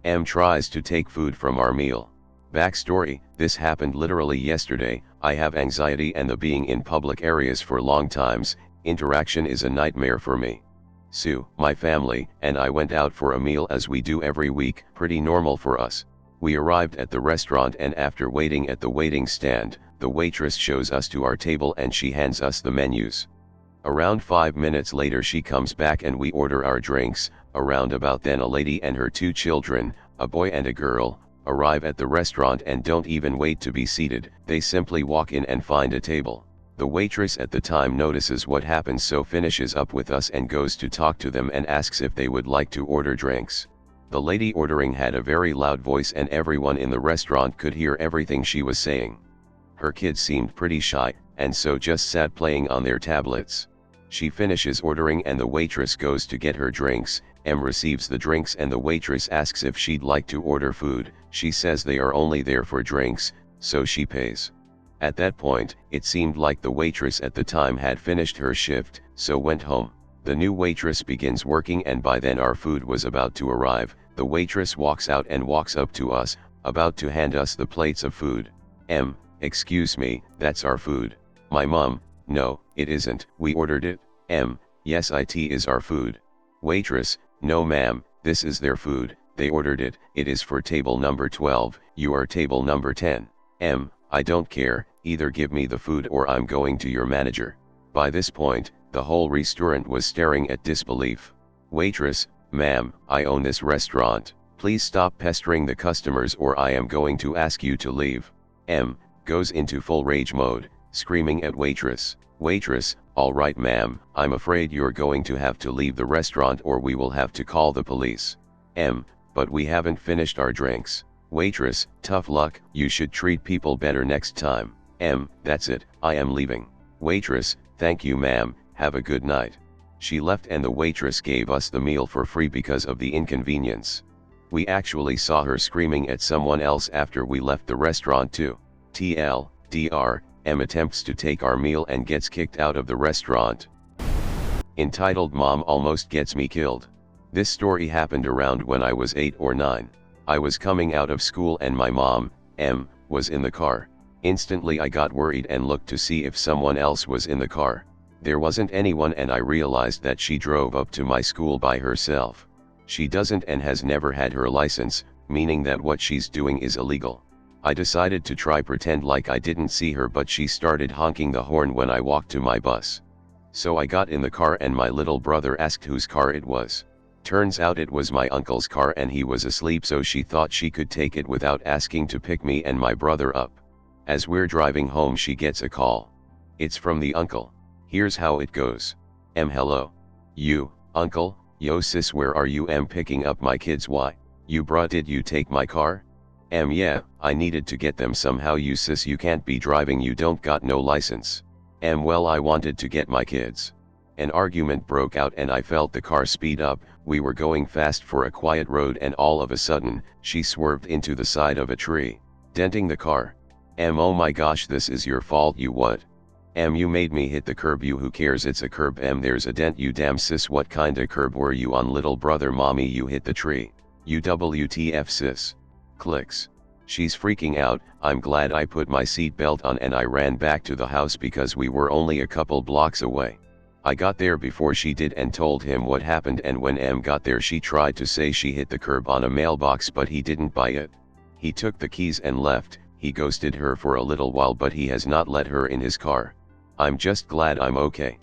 M tries to take food from our meal. Backstory, this happened literally yesterday. I have anxiety and the being in public areas for long times, interaction is a nightmare for me. Sue, my family, and I went out for a meal as we do every week, pretty normal for us. We arrived at the restaurant and after waiting at the waiting stand, the waitress shows us to our table and she hands us the menus. Around 5 minutes later she comes back and we order our drinks. Around about then a lady and her 2 children, a boy and a girl, arrive at the restaurant and don't even wait to be seated, they simply walk in and find a table. The waitress at the time notices what happens, so finishes up with us and goes to talk to them and asks if they would like to order drinks. The lady ordering had a very loud voice and everyone in the restaurant could hear everything she was saying. Her kids seemed pretty shy, and so just sat playing on their tablets. She finishes ordering and the waitress goes to get her drinks. M receives the drinks and the waitress asks if she'd like to order food. She says they are only there for drinks, so she pays. At that point, it seemed like the waitress at the time had finished her shift, so went home. The new waitress begins working and by then our food was about to arrive. The waitress walks out and walks up to us, about to hand us the plates of food. M, excuse me, that's our food. My mom, no, it isn't, we ordered it. M, yes, it is our food. Waitress, no ma'am, this is their food, they ordered it, it is for table number 12, you are table number 10. M, I don't care, either give me the food or I'm going to your manager. By this point, the whole restaurant was staring at disbelief. Waitress, ma'am, I own this restaurant, please stop pestering the customers or I am going to ask you to leave. M, goes into full rage mode, screaming at waitress. Waitress, alright ma'am, I'm afraid you're going to have to leave the restaurant or we will have to call the police. M, but we haven't finished our drinks. Waitress, tough luck, you should treat people better next time. M, that's it, I am leaving. Waitress, thank you ma'am, have a good night. She left and the waitress gave us the meal for free because of the inconvenience. We actually saw her screaming at someone else after we left the restaurant too. TLDR, M attempts to take our meal and gets kicked out of the restaurant. Entitled Mom Almost Gets Me Killed. This story happened around when I was 8 or 9. I was coming out of school and my mom, M, was in the car. Instantly I got worried and looked to see if someone else was in the car. There wasn't anyone and I realized that she drove up to my school by herself. She doesn't and has never had her license, meaning that what she's doing is illegal. I decided to try pretend like I didn't see her, but she started honking the horn when I walked to my bus. So I got in the car and my little brother asked whose car it was. Turns out it was my uncle's car and he was asleep, so she thought she could take it without asking to pick me and my brother up. As we're driving home she gets a call. It's from the uncle. Here's how it goes. M, hello. You, uncle, yo sis, where are you? M, picking up my kids. Why? You bruh, did you take my car? M, yeah, I needed to get them somehow. You sis, you can't be driving, you don't got no license. M, well, I wanted to get my kids. An argument broke out and I felt the car speed up. We were going fast for a quiet road and all of a sudden, she swerved into the side of a tree, denting the car. M, oh my gosh, this is your fault. You what? M, you made me hit the curb. You, who cares, it's a curb. M, there's a dent. You damn sis, what kinda curb were you on? Little brother, mommy, you hit the tree. You WTF sis. Clicks. She's freaking out. I'm glad I put my seatbelt on and I ran back to the house because we were only a couple blocks away. I got there before she did and told him what happened, and when M got there she tried to say she hit the curb on a mailbox, but he didn't buy it. He took the keys and left. He ghosted her for a little while, but he has not let her in his car. I'm just glad I'm okay.